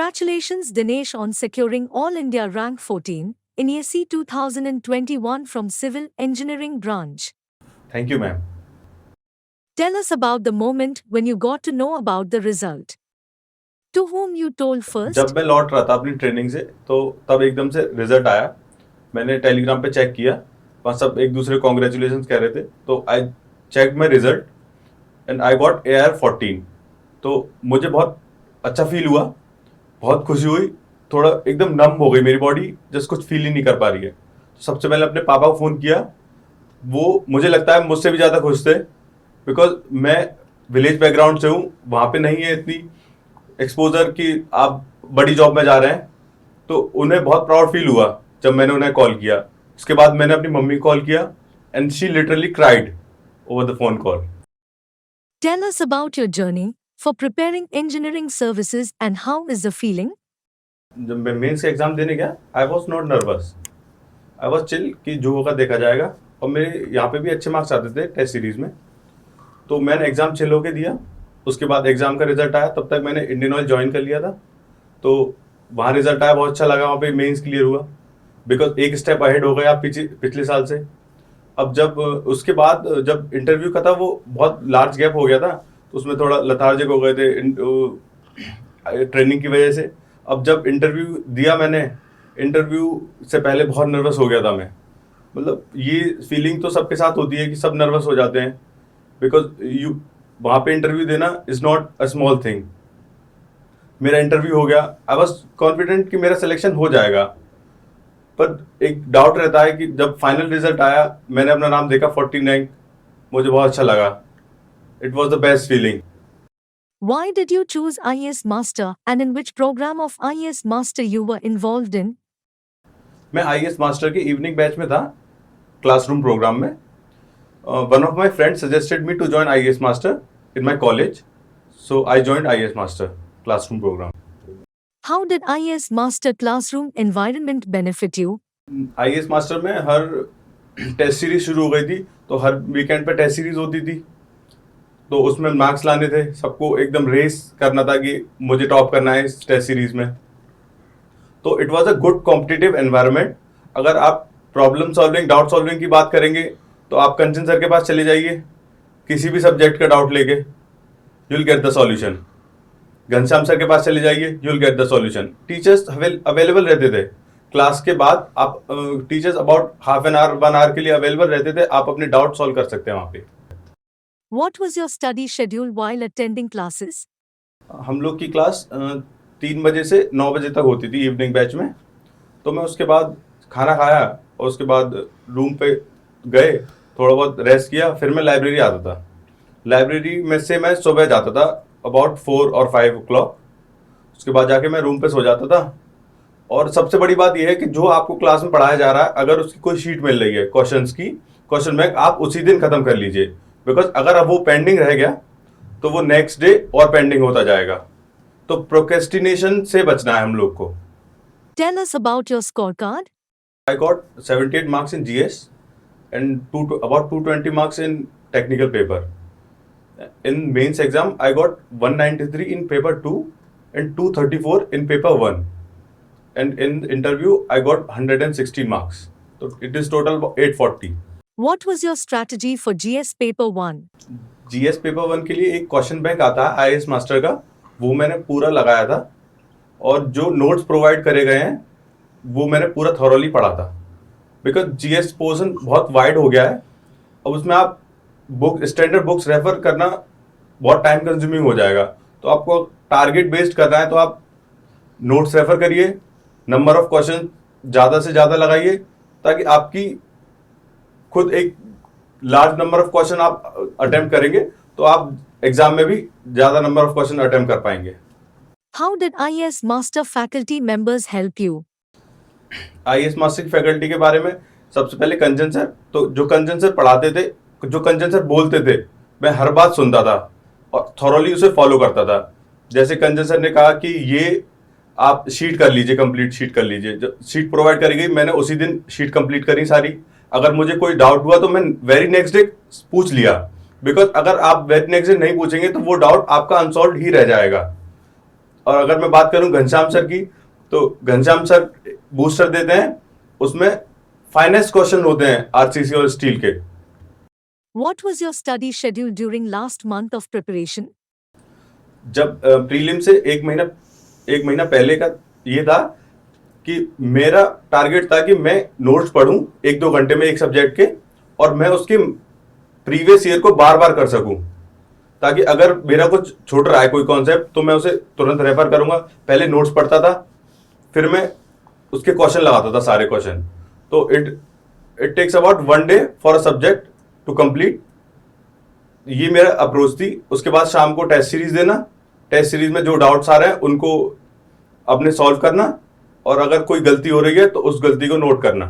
Congratulations, Dinesh, on securing All India Rank 14 in ESE 2021 from Civil Engineering Branch. Thank you, ma'am. Tell us about the moment when you got to know about the result. To whom you told first? जब मैं लौट रहा था अपनी training से तो तब एकदम से रिजल्ट आया। मैंने टेलीग्राम पे चेक किया, वहाँ सब एक दूसरे कॉन्ग्रेचुलेशन कह रहे थे, तो I check my result and I got AR 14। तो मुझे बहुत अच्छा फील हुआ, बहुत खुशी हुई, थोड़ा एकदम नम हो गई मेरी बॉडी, जस्ट कुछ फील ही नहीं कर पा रही है। तो सबसे पहले अपने पापा को फ़ोन किया, वो मुझे लगता है मुझसे भी ज़्यादा खुश थे, बिकॉज मैं विलेज बैकग्राउंड से हूँ, वहाँ पे नहीं है इतनी एक्सपोजर कि आप बड़ी जॉब में जा रहे हैं। तो उन्हें बहुत प्राउड फील हुआ जब मैंने उन्हें कॉल किया। उसके बाद मैंने अपनी मम्मी को कॉल किया and she literally cried over the phone call. Tell us about your journey for preparing engineering services and how is the feeling? जब मैं मेंस का एग्जाम देने गया, I was not nervous, I was chill कि जो होगा देखा जाएगा। और मेरे यहाँ पे भी अच्छे मार्क्स आते थे टेस्ट सीरीज में, तो मैंने एग्जाम चिल होके दिया। उसके बाद एग्जाम का रिजल्ट आया, तब तक मैंने इंडियन ऑयल ज्वाइन कर लिया था। तो वहाँ रिजल्ट आया, बहुत अच्छा लगा, वहाँ पे मेंस क्लियर हुआ, बिकॉज एक स्टेप अहेड हो गया पिछले साल से। अब जब उसके बाद जब इंटरव्यू का था, वो बहुत लार्ज गैप हो गया था, तो उसमें थोड़ा लथार्जिक हो गए थे ट्रेनिंग की वजह से। अब जब इंटरव्यू दिया मैंने, इंटरव्यू से पहले बहुत नर्वस हो गया था मैं। मतलब ये फीलिंग तो सबके साथ होती है कि सब नर्वस हो जाते हैं, बिकॉज यू वहाँ पे इंटरव्यू देना is not a small thing. मेरा इंटरव्यू हो गया, आई वॉज कॉन्फिडेंट कि मेरा सिलेक्शन हो जाएगा, पर एक डाउट रहता है कि जब फाइनल रिजल्ट आया, मैंने अपना नाम देखा 14 रैंक, मुझे बहुत अच्छा लगा। It was the best feeling. Why did you choose IAS Master and in which program of IAS Master you were involved in? मैं IAS मास्टर के इवनिंग बैच में था, क्लासरूम प्रोग्राम में। One of my friend suggested me to join IAS master in my college, so I joined IAS master classroom program. How did IAS Master classroom environment benefit you? IAS master में हर test series शुरू हो गई थी, तो हर weekend पे test series होती थी, तो उसमें मार्क्स लाने थे, सबको एकदम रेस करना था कि मुझे टॉप करना है इस टेस्ट सीरीज में। तो it was a good competitive environment. अगर आप प्रॉब्लम सॉल्विंग, डाउट सॉल्विंग की बात करेंगे, तो आप कंचन सर के पास चले जाइए, किसी भी सब्जेक्ट का डाउट लेके, you will get the solution. Ghanshyam sir के पास चले जाइए, you will get the solution. Teachers available रहते थे क्लास के बाद। आप teachers about half an hour 1 hour के लिए अवेलेबल रहते थे, आप अपने डाउट सॉल्व कर सकते हैं वहाँ पे। What was your study schedule while attending classes? हम लोग की क्लास 3 बजे से 9 बजे तक होती थी इवनिंग बैच में। तो मैं उसके बाद खाना खाया और उसके बाद रूम पे गए, थोड़ा बहुत रेस्ट किया, फिर मैं लाइब्रेरी आता था। लाइब्रेरी में से मैं सुबह जाता था अबाउट 4 और 5 o'clock। उसके बाद जाके मैं रूम पे सो जाता था। और सबसे बड़ी बात यह है कि जो आपको क्लास में पढ़ाया जा रहा है, अगर उसकी कोई शीट मिल रही है क्वेश्चंस की, क्वेश्चन बैंक आप उसी दिन खत्म कर लीजिए, बिकॉज अगर अब वो पेंडिंग रह गया तो वो नेक्स्ट डे और पेंडिंग होता जाएगा। तो प्रोक्रेस्टिनेशन से बचना है हम लोग को। Tell us about your scorecard. I got 78 marks in GS and about 220 marks in technical paper. In mains exam, I got 193 in paper 2 and 234 in paper 1. And in interview, I got 160 marks. So it is total about 840. What was your strategy for GS Paper 1? GS paper 1 के लिए एक question bank आता है IAS master का, वो मैंने पूरा लगाया था, और जो नोट्स प्रोवाइड करे गए हैं वो मैंने पूरा थॉरोली पढ़ा था, बिकॉज GS पोर्शन बहुत वाइड हो गया है। अब उसमें आप स्टैंडर्ड बुक्स रेफर करना बहुत टाइम कंज्यूमिंग हो जाएगा। तो आपको टारगेट बेस्ड करना है, तो आप नोट्स रेफर करिए, नंबर ऑफ क्वेश्चन ज़्यादा से ज़्यादा लगाइए, ताकि आपकी खुद एक लार्ज नंबर ऑफ क्वेश्चन आप अटेम्प्ट करेंगे तो आप एग्जाम में भी ज़्यादा नंबर ऑफ क्वेश्चन अटेम्प्ट कर पाएंगे। How did IAS Master faculty members help you? IAS master faculty के बारे में सबसे पहले कंचन सर, तो जो कंचन सर पढ़ाते थे, जो कंचन सर बोलते थे, मैं हर बात सुनता था और थॉरोली उसे फॉलो करता था। जैसे कंचन सर ने कहा कि ये आप शीट कर लीजिए, कंप्लीट शीट कर लीजिए, जो शीट प्रोवाइड करी गई मैंने उसी दिन शीट कंप्लीट करी सारी। अगर मुझे कोई डाउट हुआ तो मैं वेरी नेक्स्ट डे पूछ लिया, बिकॉज अगर आप वेरी नेक्स्ट डे नहीं पूछेंगे तो वो डाउट आपका अनसॉल्व ही रह जाएगा। और अगर मैं बात करूं घनश्याम सर की, तो घनश्याम सर बूस्टर देते हैं, उसमें फाइनेंस क्वेश्चन होते हैं आरसीसी और स्टील के। What was your study schedule during last month of preparation? जब प्रीलिम से एक महीना पहले का ये था कि मेरा टारगेट था कि मैं नोट्स पढूं 1-2 घंटे में एक सब्जेक्ट के, और मैं उसके प्रीवियस ईयर को बार बार कर सकूं, ताकि अगर मेरा कुछ छूट रहा है कोई कॉन्सेप्ट तो मैं उसे तुरंत रेफर करूंगा। पहले नोट्स पढ़ता था, फिर मैं उसके क्वेश्चन लगाता था, सारे क्वेश्चन। तो it takes about 1 day for a subject to complete. ये मेरा अप्रोच थी। उसके बाद शाम को टेस्ट सीरीज देना, टेस्ट सीरीज में जो डाउट्स आ रहे हैं उनको अपने सॉल्व करना, और अगर कोई गलती हो रही है तो उस गलती को नोट करना।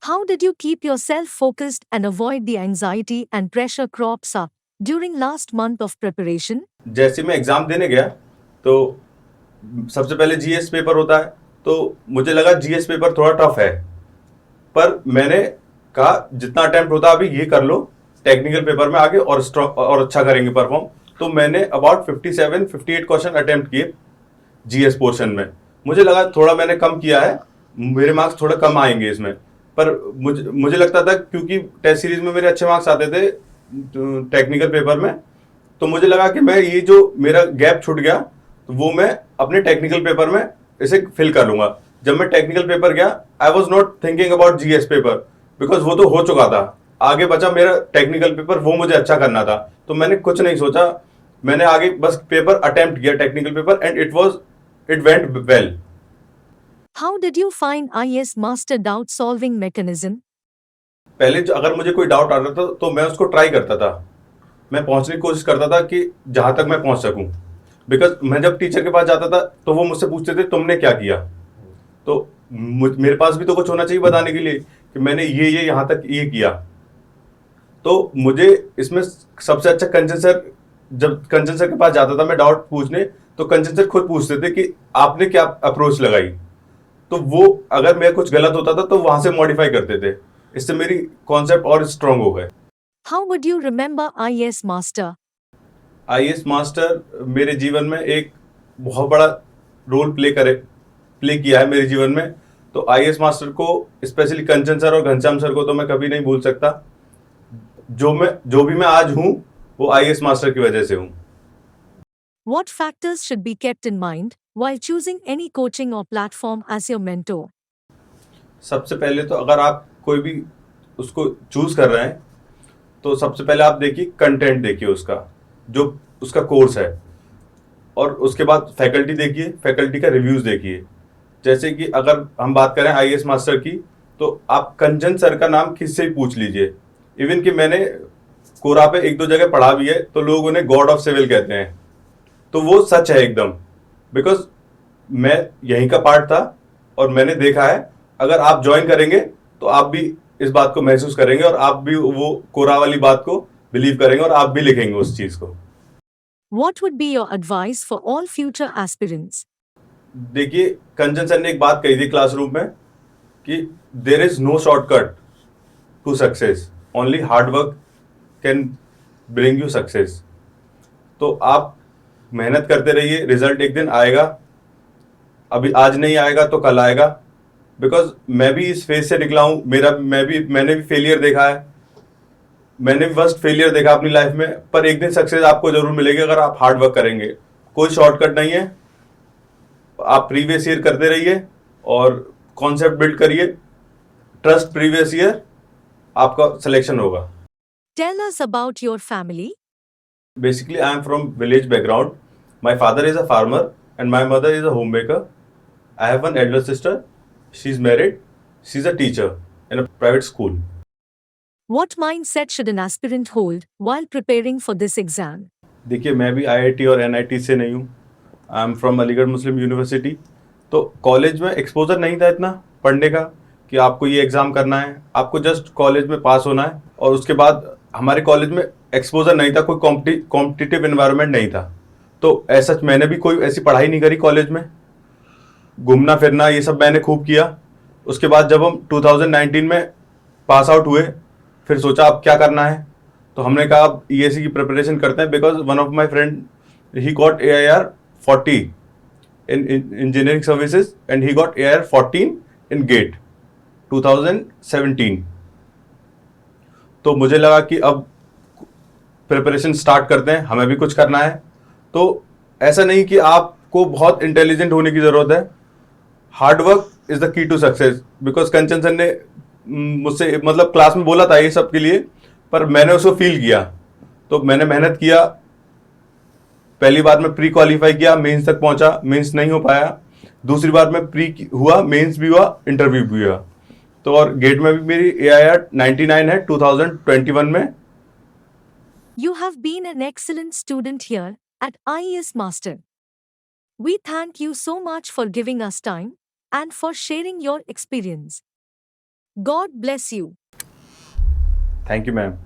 How did you keep yourself focused and avoid the anxiety and pressure crops up during last month of preparation? जैसे मैं एग्जाम देने गया तो सबसे पहले जीएस पेपर होता है, तो मुझे लगा जीएस पेपर थोड़ा टफ है, पर मैंने कहा जितना अटेम्प्ट होता अभी ये कर लो, टेक्निकल पेपर में आगे और अच्छा करेंगे परफॉर्म। तो मैंने अबाउट 57-58 क्वेश्चन अटेम्प्ट किए जीएस पोर्शन में। मुझे लगा थोड़ा मैंने कम किया है, मेरे मार्क्स थोड़ा कम आएंगे इसमें, पर मुझे लगता था क्योंकि टेस्ट सीरीज में मेरे अच्छे मार्क्स आते थे टेक्निकल पेपर में, तो मुझे लगा कि मैं ये जो मेरा गैप छूट गया तो वो मैं अपने टेक्निकल पेपर में इसे फिल कर लूंगा। जब मैं टेक्निकल पेपर गया, I was not thinking about GS paper, because वो तो हो चुका था। आगे बचा मेरा टेक्निकल पेपर, वो मुझे अच्छा करना था, तो मैंने कुछ नहीं सोचा, मैंने आगे बस पेपर अटेम्प्ट किया technical paper, and it went well. How did you find IAS Master doubt solving mechanism? पहले अगर मुझे कोई डाउट आता था तो मैं उसको ट्राई करता था, मैं पहुंचने की कोशिश करता था कि जहां तक मैं पहुंच सकूं। बिकॉज मैं जब टीचर के पास जाता था तो वो मुझसे पूछते थे तुमने क्या किया, तो मेरे पास भी तो कुछ होना चाहिए बताने के लिए कि मैंने ये यहाँ तक ये किया। तो मुझे इसमें सबसे अच्छा कंचन सर, जब कंचन सर के पास जाता था मैं डाउट पूछने, तो कंचन सर खुद पूछते थे कि आपने क्या अप्रोच लगाई, तो वो अगर मेरा कुछ गलत होता था तो वहां से मॉडिफाई करते थे। इससे मेरी कॉन्सेप्ट और स्ट्रांग हो गए। How would you remember IAS Master? IAS master मेरे जीवन में एक बहुत बड़ा रोल प्ले किया है मेरे जीवन में। तो आईएएस मास्टर को, स्पेशली कंचन सर और घनश्याम सर को तो मैं कभी नहीं भूल सकता। जो भी मैं आज हूं वो आईएएस मास्टर की वजह से हूं। What factors should be kept in mind while choosing any coaching or platform as your mentor? सबसे पहले तो अगर आप कोई भी उसको चूज कर रहे हैं तो सबसे पहले आप देखिए कंटेंट, देखिए उसका जो उसका कोर्स है, और उसके बाद फैकल्टी देखिए, फैकल्टी का रिव्यूज देखिए। जैसे कि अगर हम बात करें आईएएस मास्टर की, तो आप कंचन सर का नाम किससे ही पूछ लीजिए। इवन कि मैंने कोरा पे 1-2 जगह पढ़ा भी है, तो लोग उन्हें गॉड ऑफ सिविल कहते हैं, तो वो सच है एकदम, बिकॉज मैं यहीं का पार्ट था और मैंने देखा है। अगर आप ज्वाइन करेंगे तो आप भी इस बात को महसूस करेंगे और आप भी वो कोरा वाली बात को बिलीव करेंगे और आप भी लिखेंगे उस चीज को। What would be your advice for all future aspirants? देखिए, कंचन सर ने एक बात कही थी क्लासरूम में कि there is no shortcut to success, only hard work can bring you success. तो आप मेहनत करते रहिए, रिजल्ट एक दिन आएगा, अभी आज नहीं आएगा तो कल आएगा। बिकॉज मैं भी इस फेज से निकला हूं, मैंने भी फेलियर देखा है, मैंने भी फर्स्ट फेलियर देखा अपनी लाइफ में, पर एक दिन सक्सेस आपको जरूर मिलेगी अगर आप हार्ड वर्क करेंगे। कोई शॉर्टकट नहीं है, आप प्रीवियस ईयर करते रहिए और कॉन्सेप्ट बिल्ड करिए, ट्रस्ट प्रीवियस ईयर, आपका सिलेक्शन होगा। Tell us about your family. Basically, I am from village background. My father is a farmer and my mother is a homemaker. I have one elder sister. She's married. She's a teacher in a private school. What mindset should an aspirant hold while preparing for this exam? देखिए, मैं भी IIT और NIT से नहीं हूँ। I am from Aligarh Muslim university. तो college में exposure नहीं था इतना पढ़ने का कि आपको ये एग्ज़ाम करना है, आपको जस्ट कॉलेज में पास होना है। और उसके बाद हमारे कॉलेज में एक्सपोजर नहीं था, कोई कॉम्पिटिटिव एनवायरनमेंट नहीं था। तो ऐसा मैंने भी कोई ऐसी पढ़ाई नहीं करी कॉलेज में, घूमना फिरना ये सब मैंने खूब किया। उसके बाद जब हम 2019 में पास आउट हुए, फिर सोचा अब क्या करना है, तो हमने कहा अब ईएसी की प्रिपरेशन करते हैं। Because one of my friend he got AIR 40 in engineering services and he got AIR 14 in GATE 2017. तो मुझे लगा कि अब प्रिपरेशन स्टार्ट करते हैं, हमें भी कुछ करना है. तो ऐसा नहीं कि आपको बहुत इंटेलिजेंट होने की ज़रूरत है. Hard work is the key to success. Because Kanchan sir ने मुझसे मतलब क्लास में बोला था ये सब के लिए, पर मैंने उसको फील किया. तो मैंने मेहनत किया. पहली बार में प्री क्वालिफाई किया, मेंस तक पहुंचा, मेंस नहीं हो पाया. दूसरी बार में प्री हुआ, मेंस भी हुआ, इंटरव्यू भी हुआ. तो और गेट में भी मेरी AIR 99 है 2021 में. You have been an excellent student here at IES Master. We thank you so much for giving us time and for sharing your experience. God bless you. Thank you ma'am.